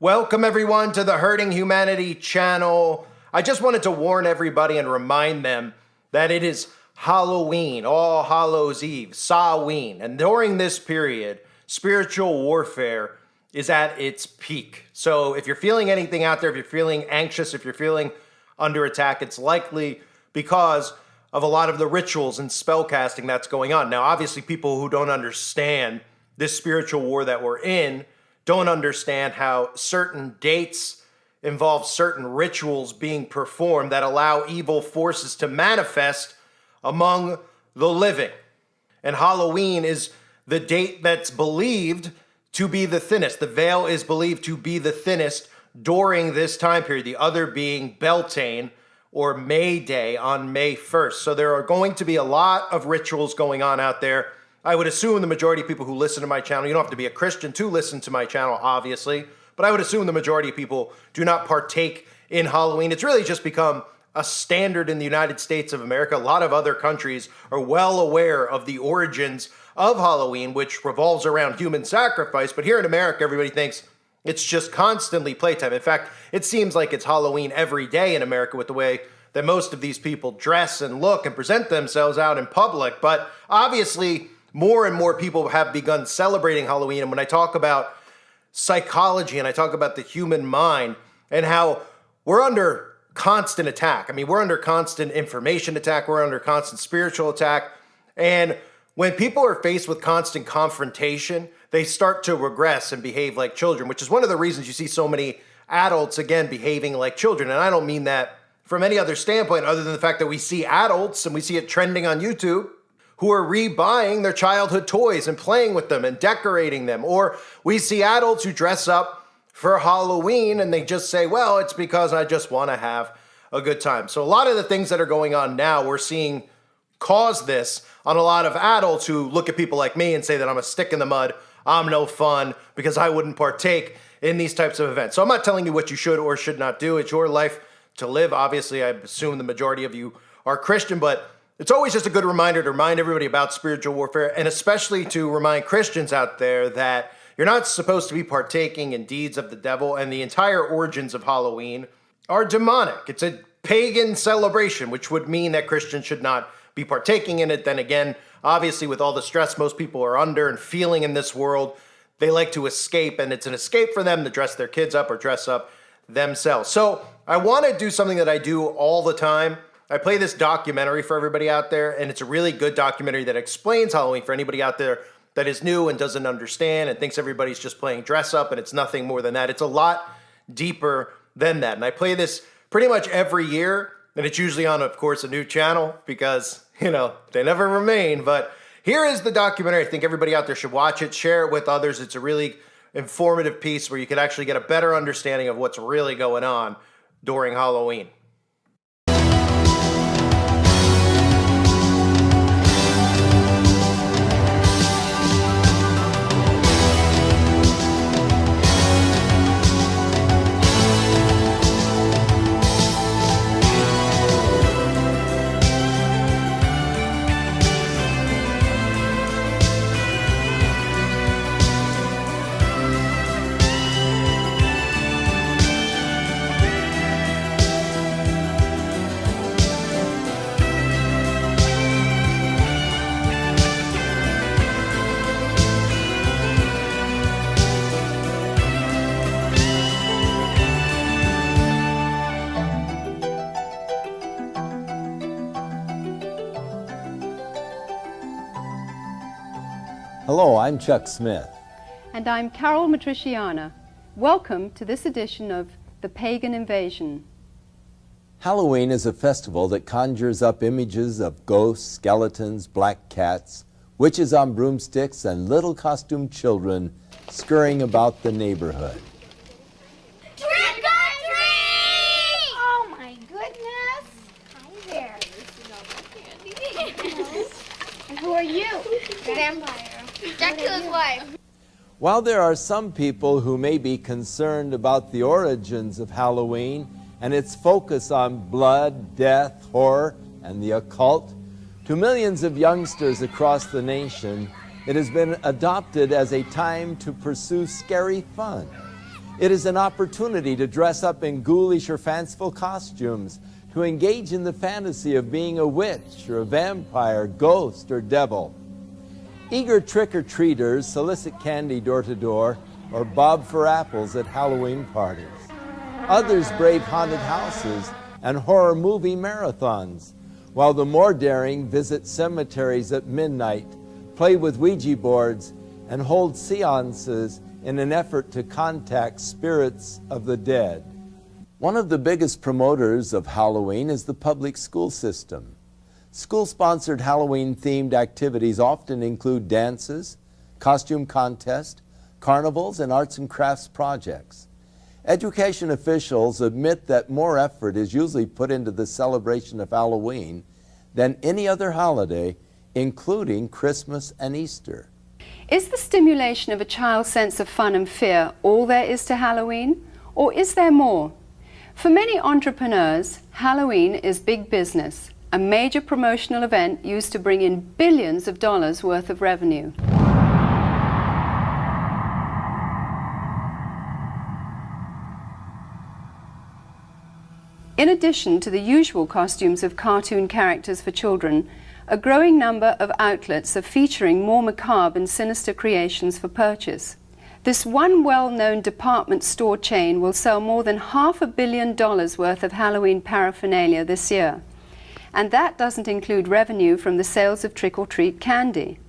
Welcome everyone to the Hurting Humanity channel. I just wanted to warn everybody and remind them that it is Halloween, All Hallows Eve, Samhain, and during this period, spiritual warfare is at its peak. So if you're feeling anything out there, if you're feeling anxious, if you're feeling under attack, it's likely because of a lot of the rituals and spell casting that's going on. Now, obviously, people who don't understand this spiritual war that we're in don't understand how certain dates involve certain rituals being performed that allow evil forces to manifest among the living. And Halloween is the date that's believed to be the thinnest. The veil is believed to be the thinnest during this time period, the other being Beltane or May Day on May 1st. So there are going to be a lot of rituals going on out there. I would assume the majority of people who listen to my channel, you don't have to be a Christian to listen to my channel, obviously, but I would assume the majority of people do not partake in Halloween. It's really just become a standard in the United States of America. A lot of other countries are well aware of the origins of Halloween, which revolves around human sacrifice. But here in America, everybody thinks it's just constantly playtime. In fact, it seems like it's Halloween every day in America with the way that most of these people dress and look and present themselves out in public. But obviously, more and more people have begun celebrating Halloween. And when I talk about psychology and I talk about the human mind and how we're under constant attack. I mean, we're under constant information attack. We're under constant spiritual attack. And when people are faced with constant confrontation, they start to regress and behave like children, which is one of the reasons you see so many adults, again, behaving like children. And I don't mean that from any other standpoint other than the fact that we see adults, and we see it trending on YouTube, who are rebuying their childhood toys and playing with them and decorating them. Or we see adults who dress up for Halloween and they just say, well, it's because I just want to have a good time. So a lot of the things that are going on now, we're seeing cause this on a lot of adults who look at people like me and say that I'm a stick in the mud, I'm no fun, because I wouldn't partake in these types of events. So I'm not telling you what you should or should not do. It's your life to live. Obviously, I assume the majority of you are Christian, but it's always just a good reminder to remind everybody about spiritual warfare, and especially to remind Christians out there that you're not supposed to be partaking in deeds of the devil, and the entire origins of Halloween are demonic. It's a pagan celebration, which would mean that Christians should not be partaking in it. Then again, obviously with all the stress most people are under and feeling in this world, they like to escape, and it's an escape for them to dress their kids up or dress up themselves. So I want to do something that I do all the time. I play this documentary for everybody out there, and it's a really good documentary that explains Halloween for anybody out there that is new and doesn't understand and thinks everybody's just playing dress up, and it's nothing more than that. It's a lot deeper than that. And I play this pretty much every year, and it's usually on, of course, a new channel because, you know, they never remain. But here is the documentary. I think everybody out there should watch it, share it with others. It's a really informative piece where you can actually get a better understanding of what's really going on during Halloween. Hello, I'm Chuck Smith. And I'm Carol Matriciana. Welcome to this edition of The Pagan Invasion. Halloween is a festival that conjures up images of ghosts, skeletons, black cats, witches on broomsticks, and little costumed children scurrying about the neighborhood. Trick or treat! Oh my goodness! Hi there. This is all my candy. And who are you? Vampire. Dracula's wife. While there are some people who may be concerned about the origins of Halloween and its focus on blood, death, horror, and the occult, to millions of youngsters across the nation, it has been adopted as a time to pursue scary fun. It is an opportunity to dress up in ghoulish or fanciful costumes, to engage in the fantasy of being a witch or a vampire, ghost or devil. Eager trick-or-treaters solicit candy door to door or bob for apples at Halloween parties. Others brave haunted houses and horror movie marathons, while the more daring visit cemeteries at midnight, play with Ouija boards, and hold seances in an effort to contact spirits of the dead. One of the biggest promoters of Halloween is the public school system. School-sponsored Halloween-themed activities often include dances, costume contests, carnivals, and arts and crafts projects. Education officials admit that more effort is usually put into the celebration of Halloween than any other holiday, including Christmas and Easter. Is the stimulation of a child's sense of fun and fear all there is to Halloween? Or is there more? For many entrepreneurs, Halloween is big business, a major promotional event used to bring in billions of dollars worth of revenue. In addition to the usual costumes of cartoon characters for children, a growing number of outlets are featuring more macabre and sinister creations for purchase. This one well-known department store chain will sell more than $500 million worth of Halloween paraphernalia this year. And that doesn't include revenue from the sales of trick-or-treat candy.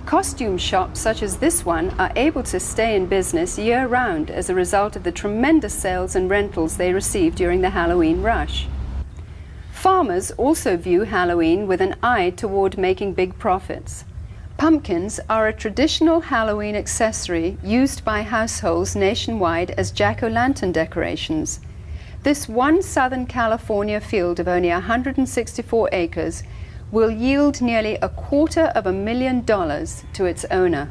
Costume shops such as this one are able to stay in business year-round as a result of the tremendous sales and rentals they receive during the Halloween rush. Farmers also view Halloween with an eye toward making big profits. Pumpkins are a traditional Halloween accessory used by households nationwide as jack-o'-lantern decorations. This one Southern California field of only 164 acres will yield nearly $250,000 to its owner.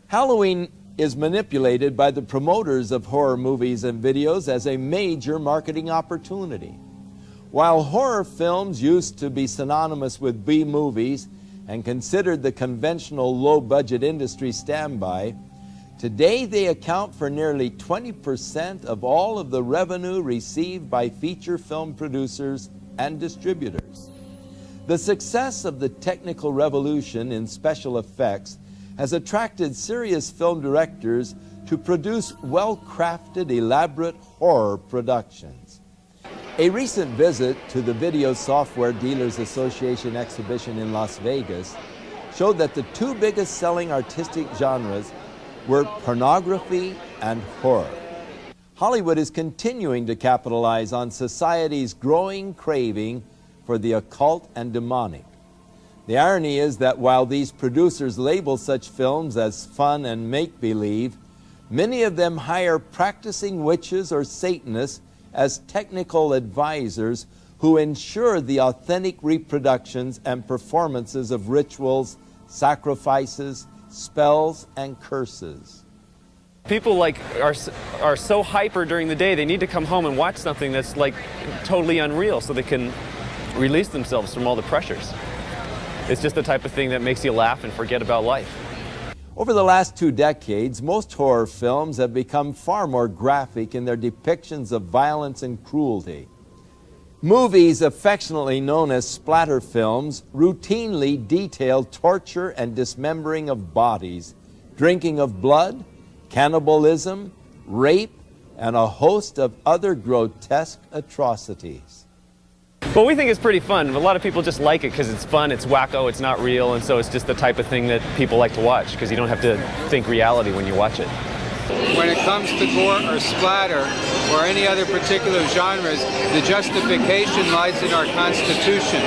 Halloween is manipulated by the promoters of horror movies and videos as a major marketing opportunity. While horror films used to be synonymous with B-movies and considered the conventional low-budget industry standby, today they account for nearly 20% of all of the revenue received by feature film producers and distributors. The success of the technical revolution in special effects has attracted serious film directors to produce well-crafted, elaborate horror productions. A recent visit to the Video Software Dealers Association exhibition in Las Vegas showed that the two biggest selling artistic genres were pornography and horror. Hollywood is continuing to capitalize on society's growing craving for the occult and demonic. The irony is that while these producers label such films as fun and make-believe, many of them hire practicing witches or Satanists as technical advisors who ensure the authentic reproductions and performances of rituals, sacrifices, spells, and curses. People are so hyper during the day, they need to come home and watch something that's totally unreal so they can release themselves from all the pressures. It's just the type of thing that makes you laugh and forget about life. Over the last 2 decades, most horror films have become far more graphic in their depictions of violence and cruelty. Movies affectionately known as splatter films routinely detail torture and dismembering of bodies, drinking of blood, cannibalism, rape, and a host of other grotesque atrocities. Well, we think it's pretty fun. A lot of people just like it because it's fun, it's wacko, it's not real, and so it's just the type of thing that people like to watch because you don't have to think reality when you watch it. When it comes to gore or splatter or any other particular genres, the justification lies in our Constitution.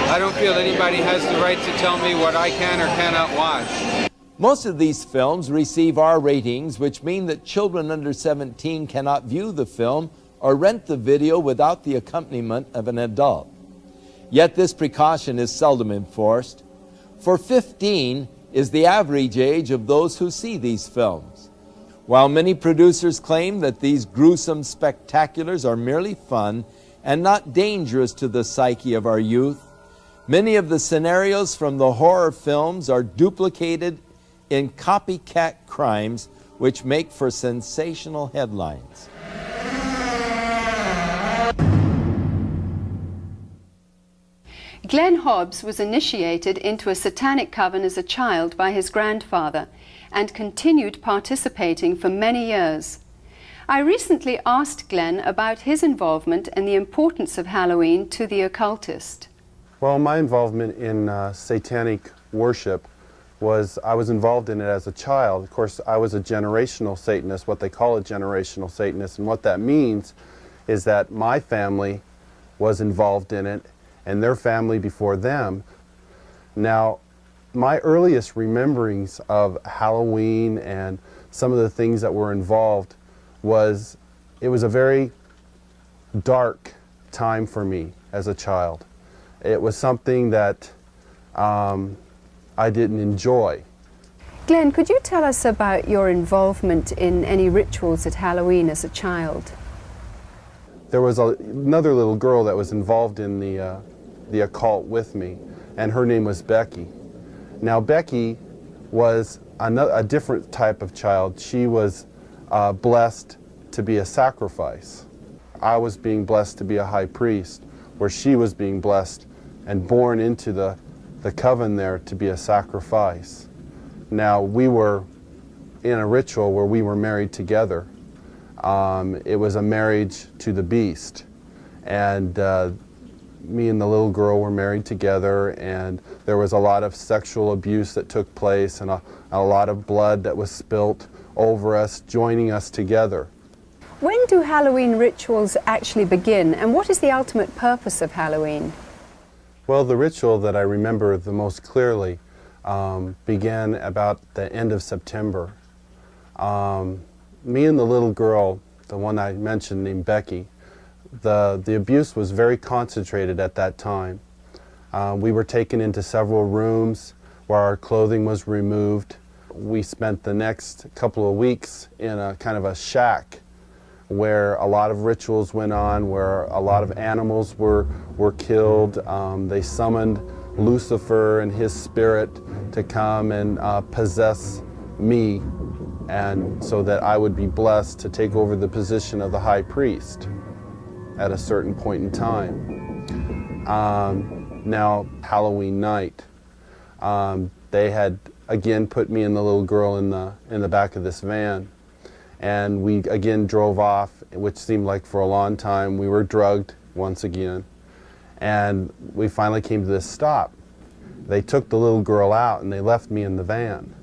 I don't feel anybody has the right to tell me what I can or cannot watch. Most of these films receive R ratings, which mean that children under 17 cannot view the film or rent the video without the accompaniment of an adult. Yet this precaution is seldom enforced, for 15 is the average age of those who see these films. While many producers claim that these gruesome spectaculars are merely fun and not dangerous to the psyche of our youth, many of the scenarios from the horror films are duplicated in copycat crimes which make for sensational headlines. Glenn Hobbs was initiated into a satanic coven as a child by his grandfather and continued participating for many years. I recently asked Glenn about his involvement and the importance of Halloween to the occultist. Well, my involvement in satanic worship was, I was involved in it as a child. Of course, I was a generational Satanist, what they call a generational Satanist, and what that means is that my family was involved in it and their family before them. Now, my earliest rememberings of Halloween and some of the things that were involved was, it was a very dark time for me as a child. It was something that I didn't enjoy. Glenn, could you tell us about your involvement in any rituals at Halloween as a child? There was another little girl that was involved in the occult with me, and her name was Becky. Now, Becky was a different type of child. She was blessed to be a sacrifice. I was being blessed to be a high priest, where she was being blessed and born into the coven there to be a sacrifice. Now, we were in a ritual where we were married together. It was a marriage to the beast, and me and the little girl were married together, and there was a lot of sexual abuse that took place and a lot of blood that was spilt over us, joining us together. When do Halloween rituals actually begin, and what is the ultimate purpose of Halloween? Well, the ritual that I remember the most clearly began about the end of September. Me and the little girl, the one I mentioned named Becky, the abuse was very concentrated at that time. We were taken into several rooms where our clothing was removed. We spent the next couple of weeks in a kind of a shack where a lot of rituals went on, where a lot of animals were killed. They summoned Lucifer and his spirit to come and possess me, and so that I would be blessed to take over the position of the high priest at a certain point in time. Now, Halloween night, they had again put me and the little girl in the back of this van, and we again drove off, which seemed like for a long time. We were drugged once again, and we finally came to this stop. They took the little girl out and they left me in the van.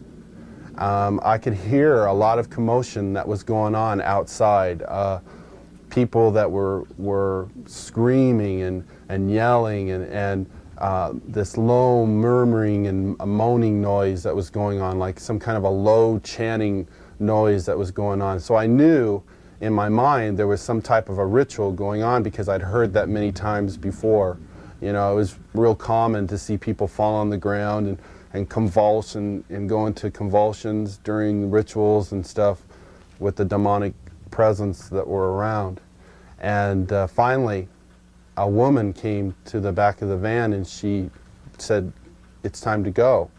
I could hear a lot of commotion that was going on outside. People that were screaming and yelling, and this low murmuring and a moaning noise that was going on, like some kind of a low chanting noise that was going on. So I knew in my mind there was some type of a ritual going on, because I'd heard that many times before. You know, it was real common to see people fall on the ground and convulse and go into convulsions during rituals and stuff with the demonic presence that were around. And finally, a woman came to the back of the van and she said, "It's time to go."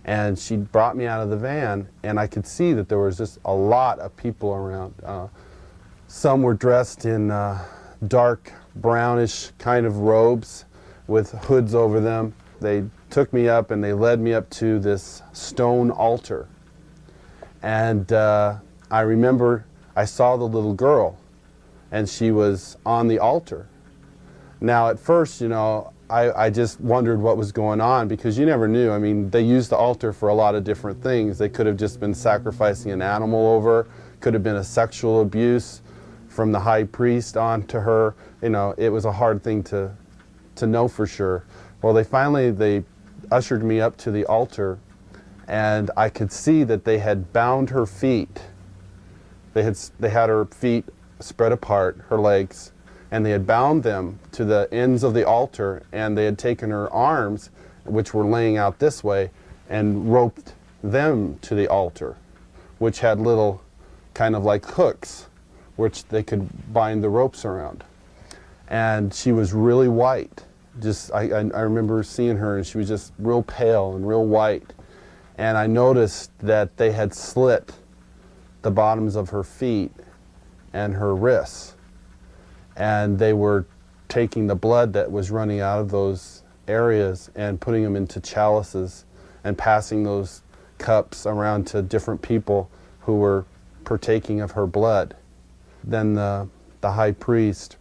And she brought me out of the van, and I could see that there was just a lot of people around. Some were dressed in dark brownish kind of robes with hoods over them. They took me up and they led me up to this stone altar. And I remember I saw the little girl, and she was on the altar. Now, at first, you know, I just wondered what was going on, because you never knew. I mean, they used the altar for a lot of different things. They could have just been sacrificing an animal over, could have been a sexual abuse from the high priest onto her. You know, it was a hard thing to know for sure. Well, they ushered me up to the altar, and I could see that they had bound her feet. They had her feet spread apart, her legs, and they had bound them to the ends of the altar, and they had taken her arms, which were laying out this way, and roped them to the altar, which had little kind of like hooks, which they could bind the ropes around. And she was really white. I remember seeing her, and she was just real pale and real white. And I noticed that they had slit the bottoms of her feet and her wrists. And they were taking the blood that was running out of those areas and putting them into chalices and passing those cups around to different people who were partaking of her blood. Then the high priest,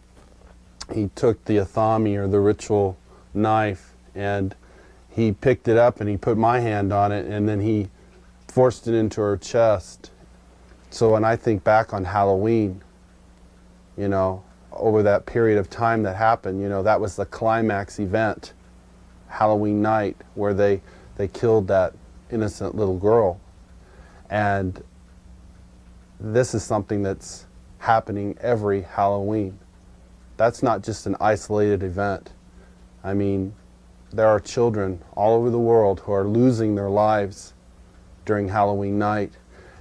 he took the athami, or the ritual knife, and he picked it up and he put my hand on it, and then he forced it into her chest. So when I think back on Halloween, you know, over that period of time that happened, you know, that was the climax event, Halloween night, where they killed that innocent little girl. And this is something that's happening every Halloween. That's not just an isolated event. I mean, there are children all over the world who are losing their lives during Halloween night,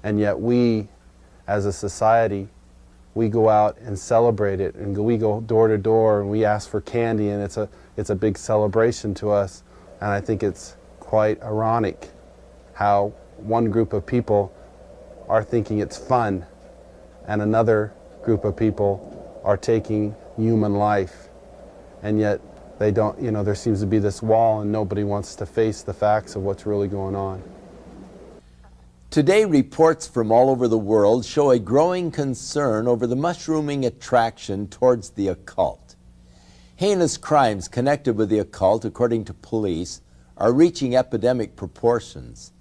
and yet we, as a society, we go out and celebrate it, and we go door to door and we ask for candy, and it's a big celebration to us. And I think it's quite ironic how one group of people are thinking it's fun and another group of people are taking human life, and yet they don't, you know, there seems to be this wall and nobody wants to face the facts of what's really going on. Today, reports from all over the world show a growing concern over the mushrooming attraction towards the occult. Heinous crimes connected with the occult, according to police, are reaching epidemic proportions.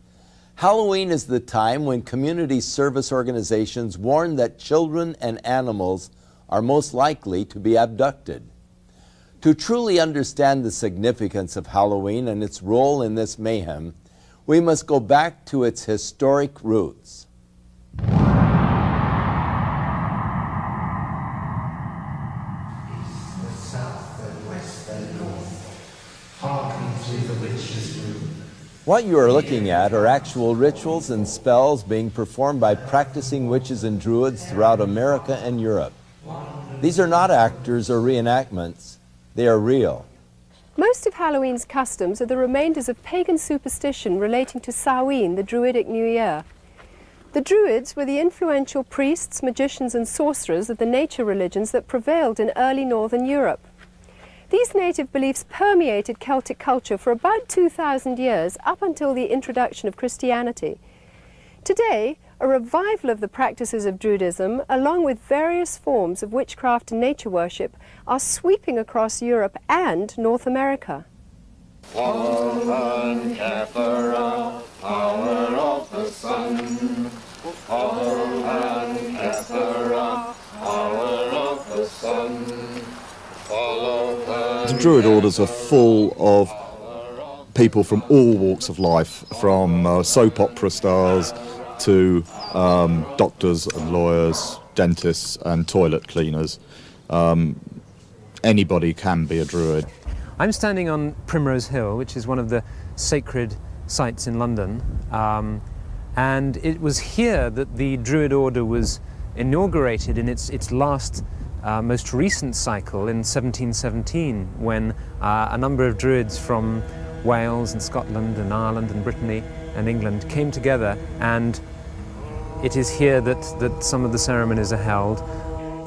Halloween is the time when community service organizations warn that children and animals are most likely to be abducted. To truly understand the significance of Halloween and its role in this mayhem, we must go back to its historic roots. What you are looking at are actual rituals and spells being performed by practicing witches and druids throughout America and Europe. These are not actors or reenactments, they are real. Most of Halloween's customs are the remainders of pagan superstition relating to Samhain, the Druidic New Year. The Druids were the influential priests, magicians and sorcerers of the nature religions that prevailed in early northern Europe. These native beliefs permeated Celtic culture for about 2,000 years, up until the introduction of Christianity. Today, a revival of the practices of Druidism, along with various forms of witchcraft and nature worship, are sweeping across Europe and North America. Power of the sun. Power of the sun. The Druid orders are full of people from all walks of life, from soap opera stars to doctors and lawyers, dentists and toilet cleaners. Anybody can be a Druid. I'm standing on Primrose Hill, which is one of the sacred sites in London, and it was here that the Druid order was inaugurated in its last most recent cycle in 1717, when a number of Druids from Wales and Scotland and Ireland and Brittany and England came together, and it is here that some of the ceremonies are held.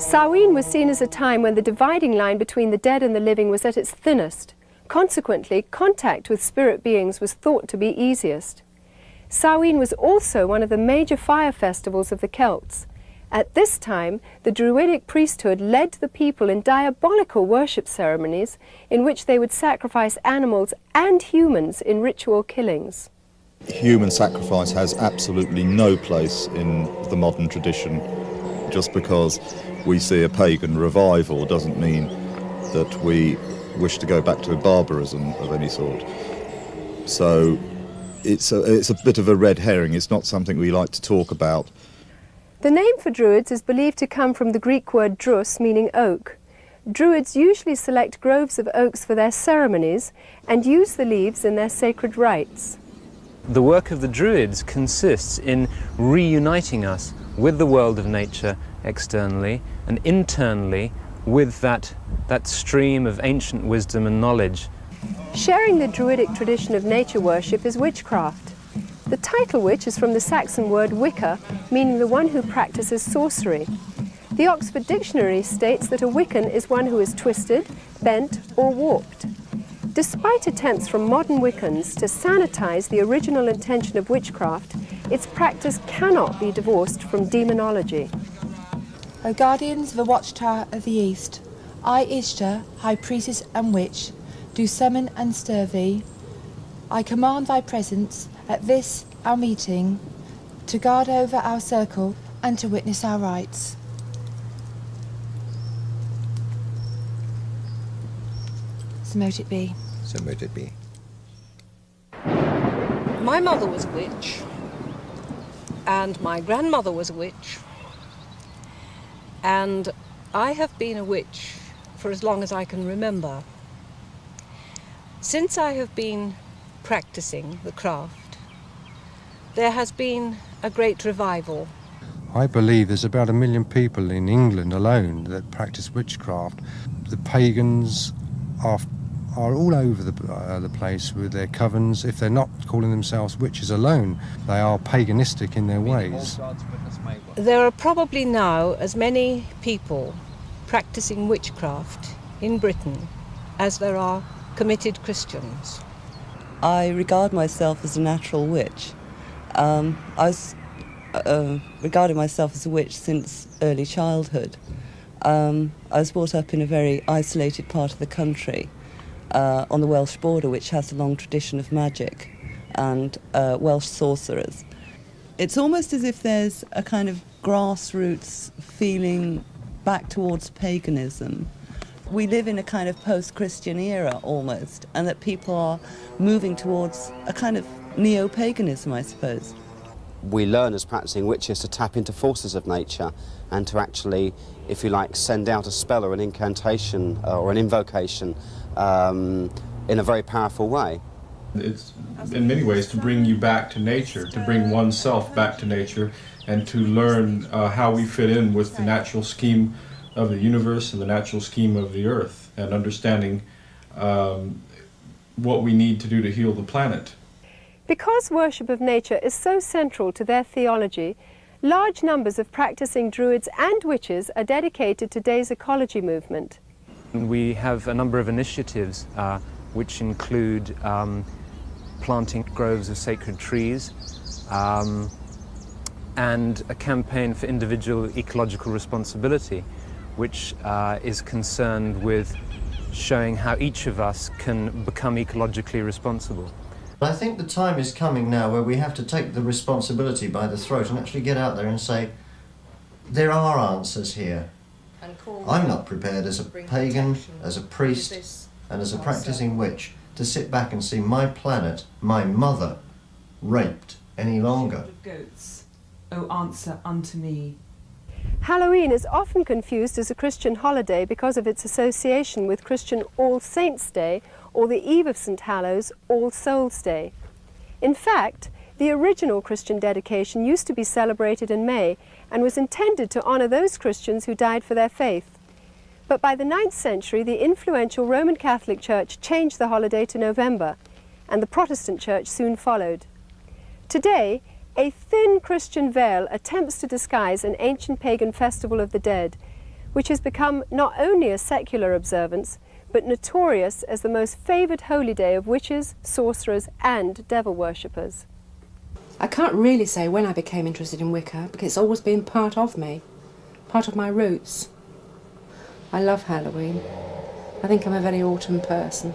Samhain was seen as a time when the dividing line between the dead and the living was at its thinnest. Consequently, contact with spirit beings was thought to be easiest. Samhain was also one of the major fire festivals of the Celts. At this time, the Druidic priesthood led the people in diabolical worship ceremonies in which they would sacrifice animals and humans in ritual killings. Human sacrifice has absolutely no place in the modern tradition. Just because we see a pagan revival doesn't mean that we wish to go back to barbarism of any sort. So it's a bit of a red herring. It's not something we like to talk about. The name for Druids is believed to come from the Greek word drus, meaning oak. Druids usually select groves of oaks for their ceremonies and use the leaves in their sacred rites. The work of the Druids consists in reuniting us with the world of nature externally, and internally with that stream of ancient wisdom and knowledge. Sharing the Druidic tradition of nature worship is witchcraft. The title witch is from the Saxon word Wicca, meaning the one who practices sorcery. The Oxford Dictionary states that a Wiccan is one who is twisted, bent, or warped. Despite attempts from modern Wiccans to sanitize the original intention of witchcraft, its practice cannot be divorced from demonology. O guardians of the watchtower of the east, I, Ishtar, high priestess and witch, do summon and stir thee. I command thy presence at this our meeting, to guard over our circle and to witness our rites. So mote it be. So mote it be. My mother was a witch, and my grandmother was a witch, and I have been a witch for as long as I can remember. Since I have been practicing the craft, there has been a great revival. I believe there's about 1 million people in England alone that practice witchcraft. The pagans are all over the place with their covens. If they're not calling themselves witches alone, they are paganistic in their ways. There are probably now as many people practicing witchcraft in Britain as there are committed Christians. I regard myself as a natural witch. I was regarding myself as a witch since early childhood. I was brought up in a very isolated part of the country, on the Welsh border, which has a long tradition of magic and Welsh sorcerers. It's almost as if there's a kind of grassroots feeling back towards paganism. We live in a kind of post-Christian era almost, and that people are moving towards a kind of neo-paganism, I suppose. We learn as practicing witches to tap into forces of nature and to actually, if you like, send out a spell or an incantation or an invocation in a very powerful way. It's in many ways to bring you back to nature, to bring oneself back to nature, and to learn how we fit in with the natural scheme of the universe and the natural scheme of the earth, and understanding what we need to do to heal the planet. Because worship of nature is so central to their theology, large numbers of practicing druids and witches are dedicated to today's ecology movement. We have a number of initiatives which include planting groves of sacred trees and a campaign for individual ecological responsibility, which is concerned with showing how each of us can become ecologically responsible. I think the time is coming now where we have to take the responsibility by the throat and actually get out there and say, there are answers here. I'm not prepared as a pagan, as a priest, and as a practicing witch to sit back and see my planet, my mother, raped any longer. Goats, O answer unto me. Halloween is often confused as a Christian holiday because of its association with Christian All Saints' Day or the Eve of St. Hallows, All Souls' Day. In fact, the original Christian dedication used to be celebrated in May and was intended to honour those Christians who died for their faith. But by the 9th century, the influential Roman Catholic Church changed the holiday to November, and the Protestant Church soon followed. Today, a thin Christian veil attempts to disguise an ancient pagan festival of the dead, which has become not only a secular observance, but notorious as the most favoured holy day of witches, sorcerers and devil worshippers. I can't really say when I became interested in Wicca, because it's always been part of me, part of my roots. I love Halloween. I think I'm a very autumn person.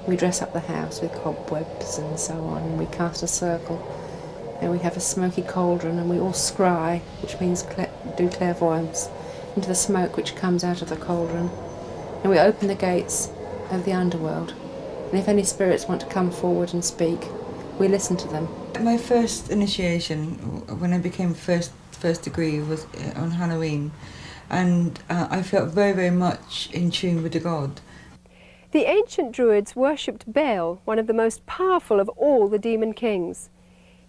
We dress up the house with cobwebs and so on, and we cast a circle, and we have a smoky cauldron, and we all scry, which means do clairvoyance, into the smoke which comes out of the cauldron. And we open the gates of the underworld, and if any spirits want to come forward and speak, we listen to them. My first initiation, when I became first degree, was on Halloween, and I felt very, very much in tune with the god. The ancient Druids worshipped Baal, one of the most powerful of all the demon kings.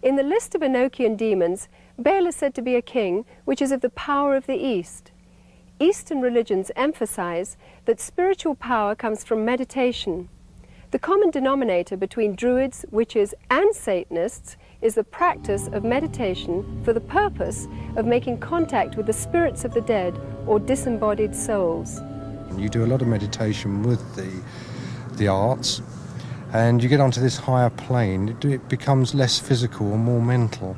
In the list of Enochian demons, Baal is said to be a king which is of the power of the East. Eastern religions emphasize that spiritual power comes from meditation. The common denominator between Druids, witches and Satanists is the practice of meditation for the purpose of making contact with the spirits of the dead or disembodied souls. You do a lot of meditation with the arts, and you get onto this higher plane. It becomes less physical and more mental.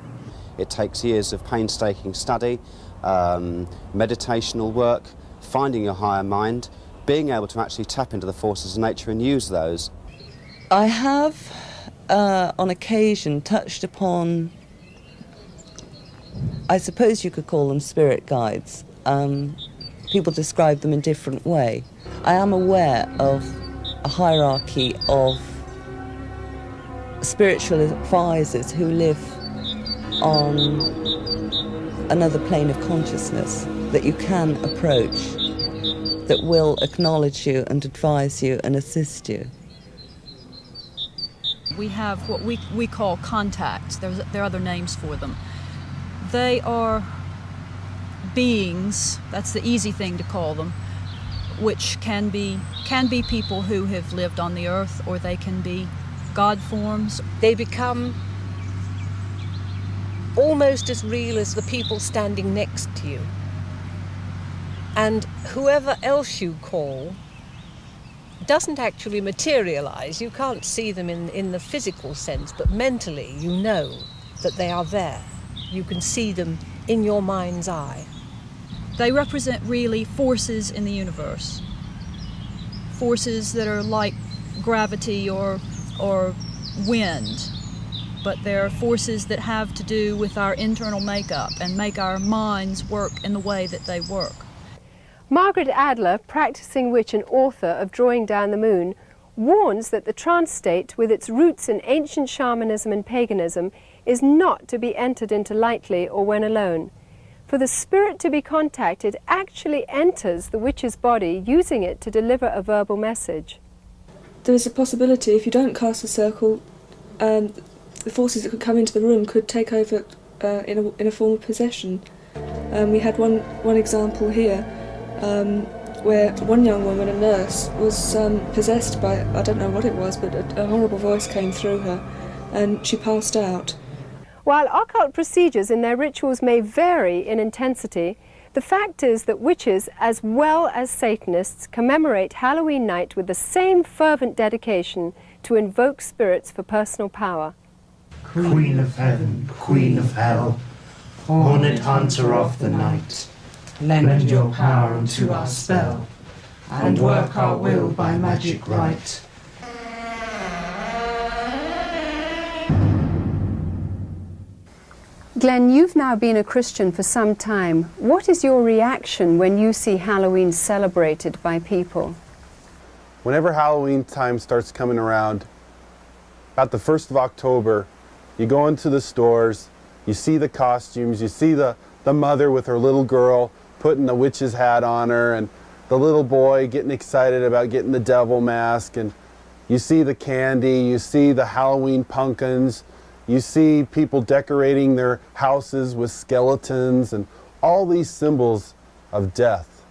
It takes years of painstaking study, meditational work, finding your higher mind, being able to actually tap into the forces of nature and use those. I have, on occasion, touched upon, I suppose you could call them spirit guides. People describe them in a different way. I am aware of a hierarchy of spiritual advisors who live on another plane of consciousness that you can approach, that will acknowledge you and advise you and assist you. We have what we call contacts. There are other names for them. They are beings, that's the easy thing to call them, which can be people who have lived on the earth, or they can be God forms. They become almost as real as the people standing next to you. And whoever else you call doesn't actually materialize. You can't see them in the physical sense, but mentally you know that they are there. You can see them in your mind's eye. They represent really forces in the universe. Forces that are like gravity or wind, but they're forces that have to do with our internal makeup and make our minds work in the way that they work. Margaret Adler, practicing witch and author of Drawing Down the Moon, warns that the trance state, with its roots in ancient shamanism and paganism, is not to be entered into lightly or when alone. For the spirit to be contacted actually enters the witch's body, using it to deliver a verbal message. There is a possibility, if you don't cast a circle, the forces that could come into the room could take over in a form of possession. We had one example here where one young woman, a nurse, was possessed by, I don't know what it was, but a horrible voice came through her and she passed out. While occult procedures in their rituals may vary in intensity, the fact is that witches, as well as Satanists, commemorate Halloween night with the same fervent dedication to invoke spirits for personal power. Queen of heaven, queen of hell, horned hunter of the night, lend your power unto our spell, and work our will by magic right. Glenn, you've now been a Christian for some time. What is your reaction when you see Halloween celebrated by people? Whenever Halloween time starts coming around, about the 1st of October, you go into the stores, you see the costumes, you see the mother with her little girl putting the witch's hat on her, and the little boy getting excited about getting the devil mask, and you see the candy, you see the Halloween pumpkins, you see people decorating their houses with skeletons and all these symbols of death.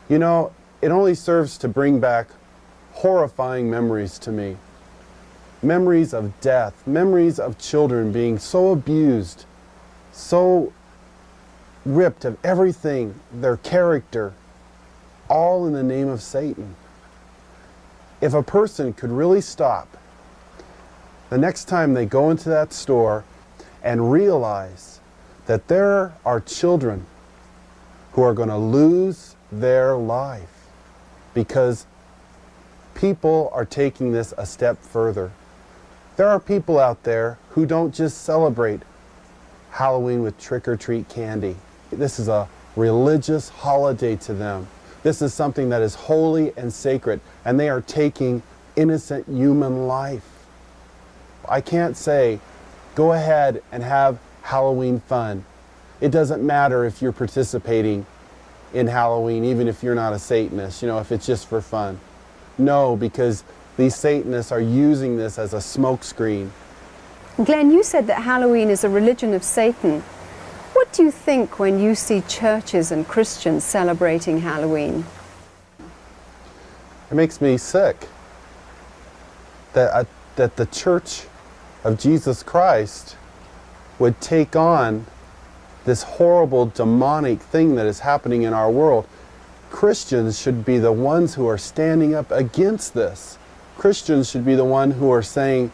You know, it only serves to bring back horrifying memories to me. Memories of death, memories of children being so abused, so ripped of everything, their character, all in the name of Satan. If a person could really stop the next time they go into that store and realize that there are children who are going to lose their life because people are taking this a step further. There are people out there who don't just celebrate Halloween with trick-or-treat candy. This is a religious holiday to them. This is something that is holy and sacred, and they are taking innocent human life. I can't say, go ahead and have Halloween fun. It doesn't matter if you're participating in Halloween, even if you're not a Satanist, you know, if it's just for fun. No, because these Satanists are using this as a smokescreen. Glenn, you said that Halloween is a religion of Satan. What do you think when you see churches and Christians celebrating Halloween? It makes me sick that the church of Jesus Christ would take on this horrible demonic thing that is happening in our world. Christians should be the ones who are standing up against this. Christians should be the one who are saying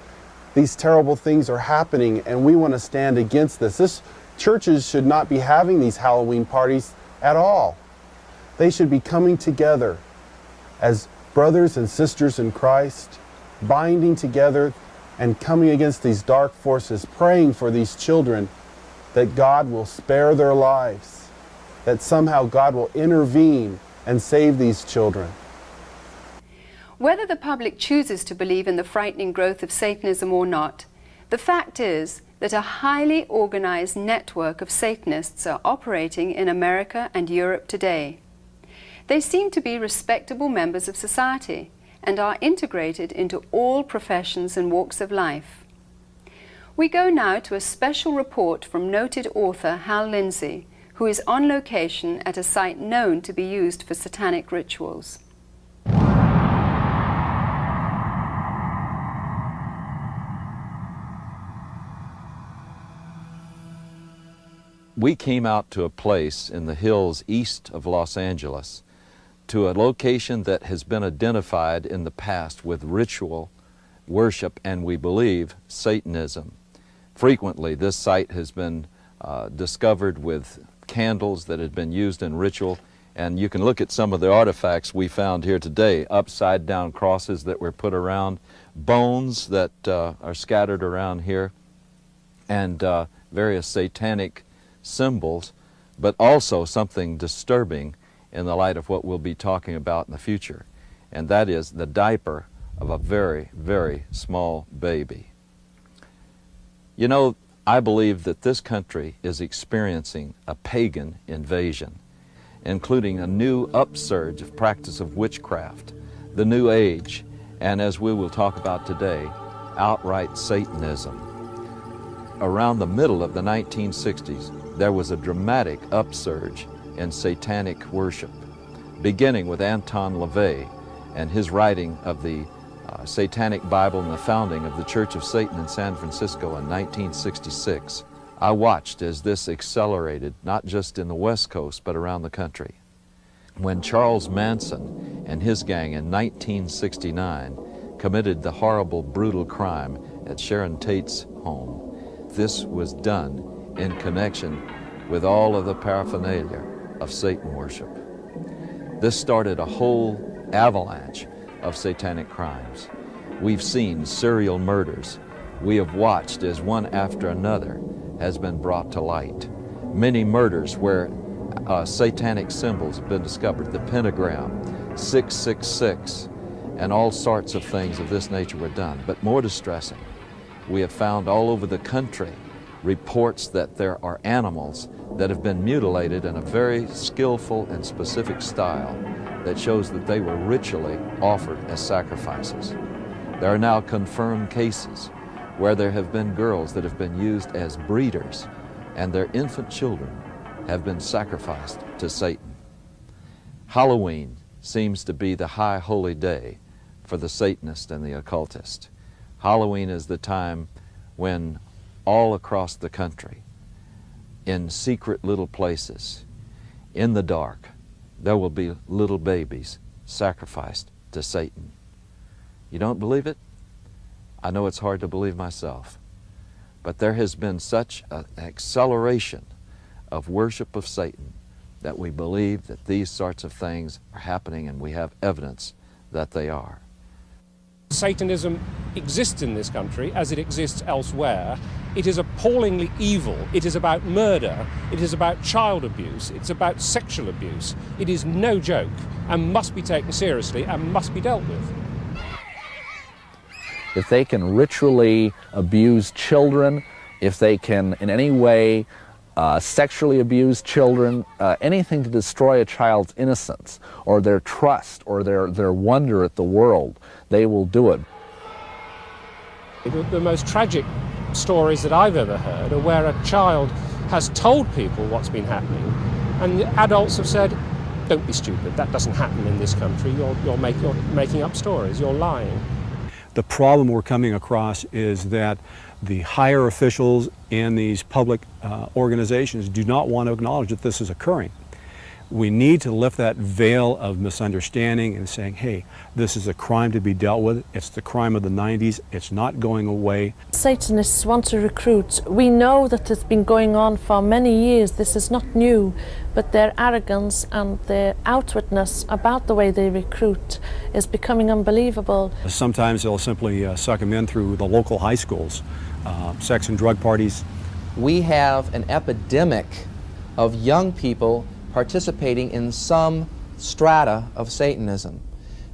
these terrible things are happening and we want to stand against this. Churches should not be having these Halloween parties at all. They should be coming together as brothers and sisters in Christ, binding together and coming against these dark forces, praying for these children that God will spare their lives, that somehow God will intervene and save these children. Whether the public chooses to believe in the frightening growth of Satanism or not, the fact is that a highly organized network of Satanists are operating in America and Europe today. They seem to be respectable members of society and are integrated into all professions and walks of life. We go now to a special report from noted author Hal Lindsey, who is on location at a site known to be used for satanic rituals. We came out to a place in the hills east of Los Angeles, to a location that has been identified in the past with ritual worship and, we believe, Satanism. Frequently, this site has been discovered with candles that had been used in ritual, and you can look at some of the artifacts we found here today: upside down crosses that were put around, bones that are scattered around here, and various satanic symbols, but also something disturbing in the light of what we'll be talking about in the future, and that is the diaper of a very, very small baby. You know, I believe that this country is experiencing a pagan invasion, including a new upsurge of practice of witchcraft, the New Age, and as we will talk about today, outright Satanism. Around the middle of the 1960s, there was a dramatic upsurge in satanic worship, beginning with Anton LaVey and his writing of the Satanic Bible and the founding of the Church of Satan in San Francisco in 1966. I watched as this accelerated, not just in the West Coast, but around the country. When Charles Manson and his gang in 1969 committed the horrible, brutal crime at Sharon Tate's home, this was done in connection with all of the paraphernalia of Satan worship. This started a whole avalanche of satanic crimes. We've seen serial murders. We have watched as one after another has been brought to light. Many murders where satanic symbols have been discovered, the pentagram, 666, and all sorts of things of this nature were done. But more distressing, we have found all over the country reports that there are animals that have been mutilated in a very skillful and specific style that shows that they were ritually offered as sacrifices. There are now confirmed cases where there have been girls that have been used as breeders and their infant children have been sacrificed to Satan. Halloween seems to be the high holy day for the Satanist and the occultist. Halloween is the time when all across the country, in secret little places, in the dark, there will be little babies sacrificed to Satan. You don't believe it? I know it's hard to believe myself, but there has been such an acceleration of worship of Satan that we believe that these sorts of things are happening, and we have evidence that they are. Satanism exists in this country as it exists elsewhere. It is appallingly evil. It is about murder. It is about child abuse. It's about sexual abuse. It is no joke and must be taken seriously and must be dealt with. If they can ritually abuse children, if they can in any way sexually abuse children, anything to destroy a child's innocence or their trust or their wonder at the world, they will do it. The most tragic stories that I've ever heard are where a child has told people what's been happening and the adults have said, don't be stupid, that doesn't happen in this country, you're making up stories, you're lying. The problem we're coming across is that the higher officials in these public organizations do not want to acknowledge that this is occurring. We need to lift that veil of misunderstanding and saying, hey, this is a crime to be dealt with. It's the crime of the 90s. It's not going away. Satanists want to recruit. We know that it's been going on for many years. This is not new, but their arrogance and their outwardness about the way they recruit is becoming unbelievable. Sometimes they'll simply suck them in through the local high schools, sex and drug parties. We have an epidemic of young people participating in some strata of Satanism.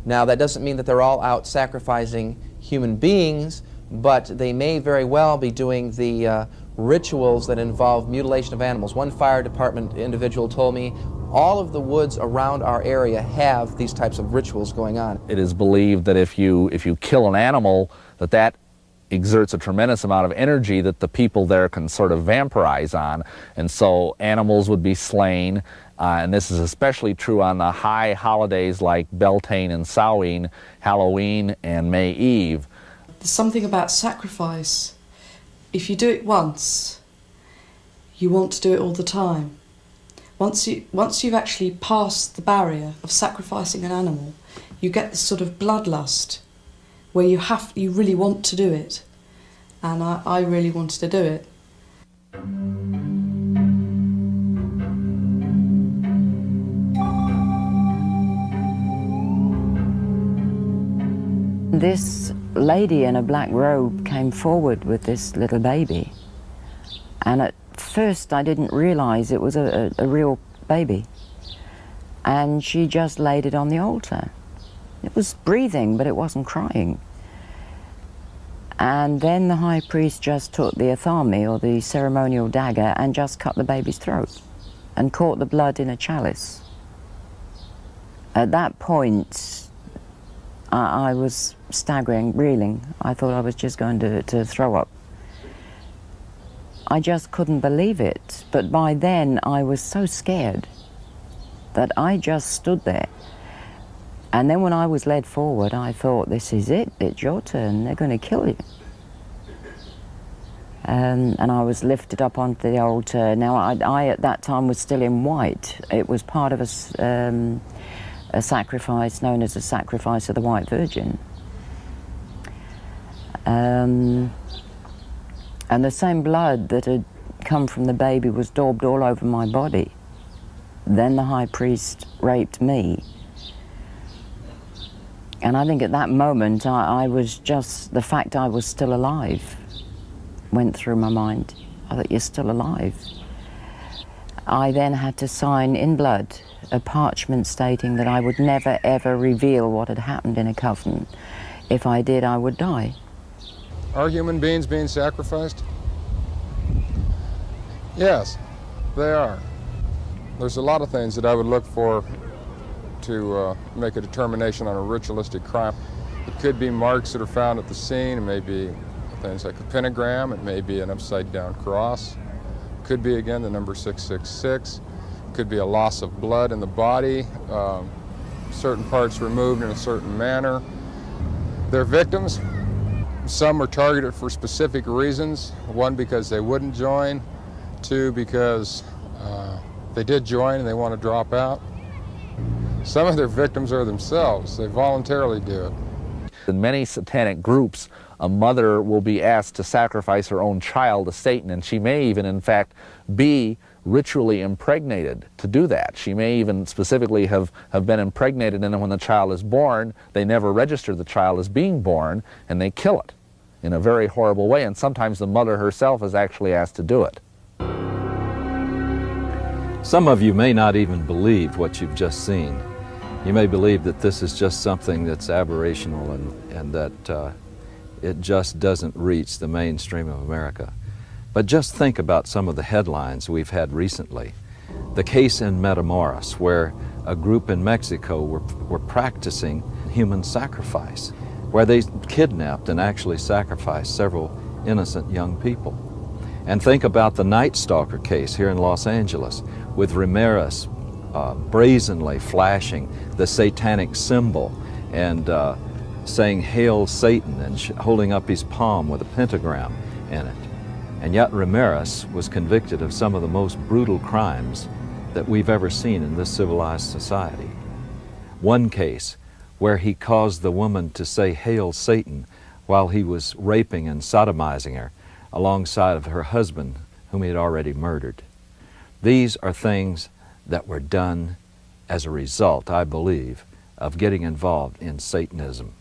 Now, that doesn't mean that they're all out sacrificing human beings, but they may very well be doing the rituals that involve mutilation of animals. One fire department individual told me all of the woods around our area have these types of rituals going on. It is believed that if you kill an animal, that exerts a tremendous amount of energy that the people there can sort of vampirize on, and so animals would be slain, and this is especially true on the high holidays like Beltane and Samhain, Halloween and May Eve. There's something about sacrifice. If you do it once, you want to do it all the time. Once you've actually passed the barrier of sacrificing an animal, you get this sort of bloodlust where you really want to do it. And I really wanted to do it. This lady in a black robe came forward with this little baby. And at first I didn't realize it was a real baby. And she just laid it on the altar. It was breathing, but it wasn't crying. And then the high priest just took the athame, or the ceremonial dagger, and just cut the baby's throat and caught the blood in a chalice. At that point, I was staggering, reeling. I thought I was just going to throw up. I just couldn't believe it. But by then, I was so scared that I just stood there. And then when I was led forward, I thought, this is it, it's your turn, they're going to kill you. And I was lifted up onto the altar. Now, I at that time was still in white. It was part of a sacrifice known as the sacrifice of the White Virgin. And the same blood that had come from the baby was daubed all over my body. Then the high priest raped me. And I think at that moment, I was just, the fact I was still alive went through my mind. I thought, you're still alive. I then had to sign in blood a parchment stating that I would never ever reveal what had happened in a coven. If I did, I would die. Are human beings being sacrificed? Yes, they are. There's a lot of things that I would look for to make a determination on a ritualistic crime. It could be marks that are found at the scene. It may be things like a pentagram. It may be an upside-down cross. It could be, again, the number 666. It could be a loss of blood in the body, certain parts removed in a certain manner. They're victims. Some are targeted for specific reasons. One, because they wouldn't join. Two, because they did join and they want to drop out. Some of their victims are themselves. They voluntarily do it. In many satanic groups, a mother will be asked to sacrifice her own child to Satan, and she may even, in fact, be ritually impregnated to do that. She may even specifically have been impregnated, and then when the child is born, they never register the child as being born, and they kill it in a very horrible way, and sometimes the mother herself is actually asked to do it. Some of you may not even believe what you've just seen. You may believe that this is just something that's aberrational and that it just doesn't reach the mainstream of America. But just think about some of the headlines we've had recently. The case in Matamoros, where a group in Mexico were practicing human sacrifice, where they kidnapped and actually sacrificed several innocent young people. And think about the Night Stalker case here in Los Angeles, with Ramirez brazenly flashing the satanic symbol and saying, "Hail Satan," and holding up his palm with a pentagram in it. And yet Ramirez was convicted of some of the most brutal crimes that we've ever seen in this civilized society. One case where he caused the woman to say, "Hail Satan," while he was raping and sodomizing her alongside of her husband, whom he had already murdered. These are things that were done as a result, I believe, of getting involved in Satanism.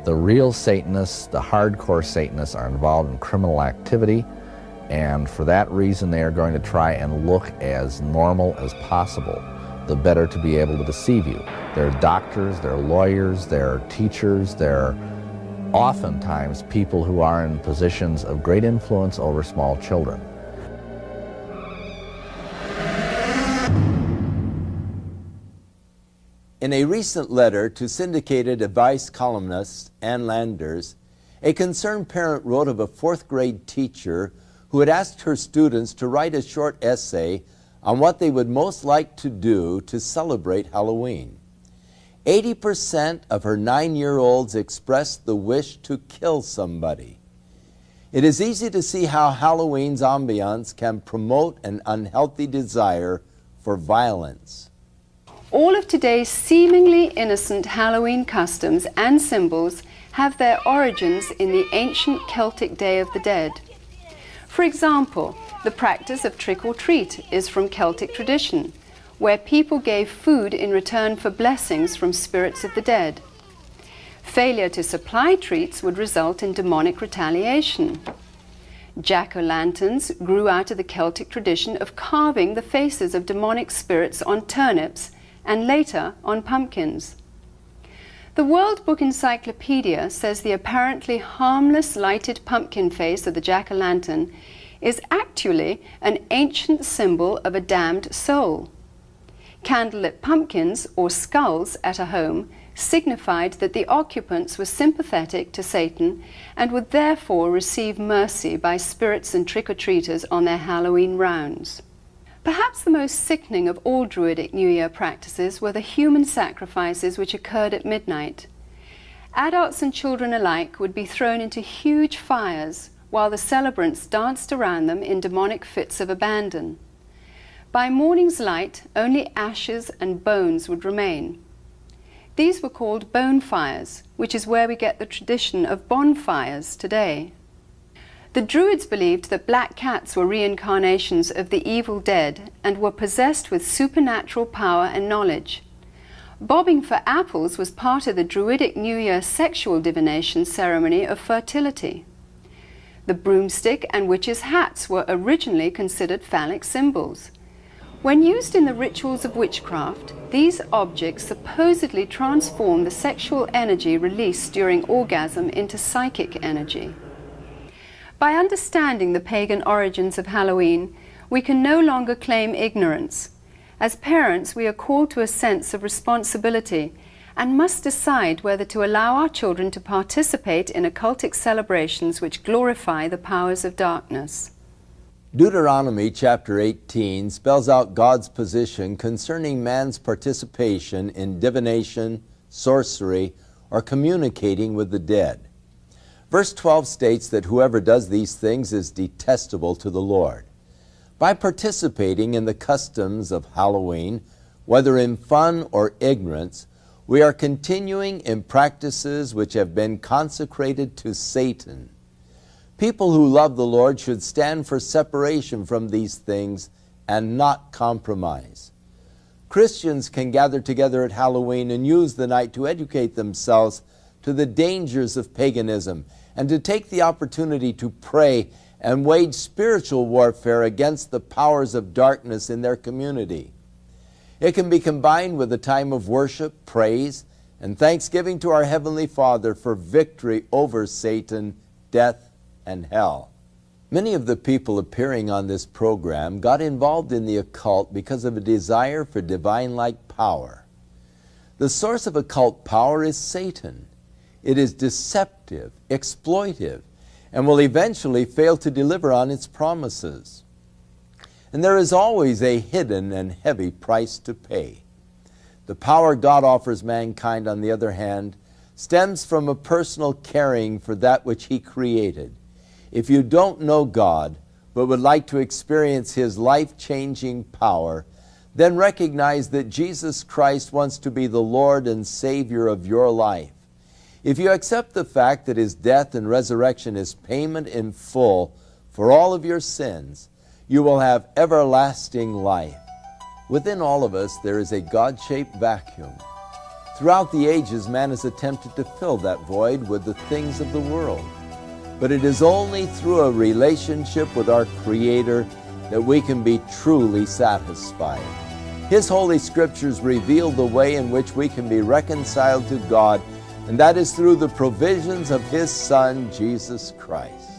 The real Satanists, the hardcore Satanists, are involved in criminal activity, and for that reason they are going to try and look as normal as possible, the better to be able to deceive you. They're doctors, they're lawyers, they're teachers, they're oftentimes people who are in positions of great influence over small children. In a recent letter to syndicated advice columnists and landers, a concerned parent wrote of a fourth-grade teacher who had asked her students to write a short essay on what they would most like to do to celebrate Halloween. 80% of her 9-year-olds expressed the wish to kill somebody. It is easy to see how Halloween's ambiance can promote an unhealthy desire for violence. All of today's seemingly innocent Halloween customs and symbols have their origins in the ancient Celtic Day of the Dead. For example, the practice of trick-or-treat is from Celtic tradition, where people gave food in return for blessings from spirits of the dead. Failure to supply treats would result in demonic retaliation. Jack-o'-lanterns grew out of the Celtic tradition of carving the faces of demonic spirits on turnips and later on pumpkins. The World Book Encyclopedia says the apparently harmless lighted pumpkin face of the jack-o'-lantern is actually an ancient symbol of a damned soul. Candlelit pumpkins, or skulls, at a home signified that the occupants were sympathetic to Satan and would therefore receive mercy by spirits and trick-or-treaters on their Halloween rounds. Perhaps the most sickening of all Druidic New Year practices were the human sacrifices which occurred at midnight. Adults and children alike would be thrown into huge fires while the celebrants danced around them in demonic fits of abandon. By morning's light, only ashes and bones would remain. These were called bone fires, which is where we get the tradition of bonfires today. The Druids believed that black cats were reincarnations of the evil dead and were possessed with supernatural power and knowledge. Bobbing for apples was part of the Druidic New Year sexual divination ceremony of fertility. The broomstick and witches' hats were originally considered phallic symbols. When used in the rituals of witchcraft, these objects supposedly transform the sexual energy released during orgasm into psychic energy. By understanding the pagan origins of Halloween, we can no longer claim ignorance. As parents, we are called to a sense of responsibility and must decide whether to allow our children to participate in occultic celebrations which glorify the powers of darkness. Deuteronomy chapter 18 spells out God's position concerning man's participation in divination, sorcery, or communicating with the dead. Verse 12 states that whoever does these things is detestable to the Lord. By participating in the customs of Halloween, whether in fun or ignorance, we are continuing in practices which have been consecrated to Satan. People who love the Lord should stand for separation from these things and not compromise. Christians can gather together at Halloween and use the night to educate themselves to the dangers of paganism and to take the opportunity to pray and wage spiritual warfare against the powers of darkness in their community. It can be combined with a time of worship, praise, and thanksgiving to our Heavenly Father for victory over Satan, death, and hell. Many of the people appearing on this program got involved in the occult because of a desire for divine-like power. The source of occult power is Satan. It is deceptive, exploitive, and will eventually fail to deliver on its promises. And there is always a hidden and heavy price to pay. The power God offers mankind, on the other hand, stems from a personal caring for that which He created. If you don't know God, but would like to experience His life-changing power, then recognize that Jesus Christ wants to be the Lord and Savior of your life. If you accept the fact that His death and resurrection is payment in full for all of your sins, you will have everlasting life. Within all of us, there is a God-shaped vacuum. Throughout the ages, man has attempted to fill that void with the things of the world. But it is only through a relationship with our Creator that we can be truly satisfied. His Holy Scriptures reveal the way in which we can be reconciled to God, and that is through the provisions of His Son, Jesus Christ.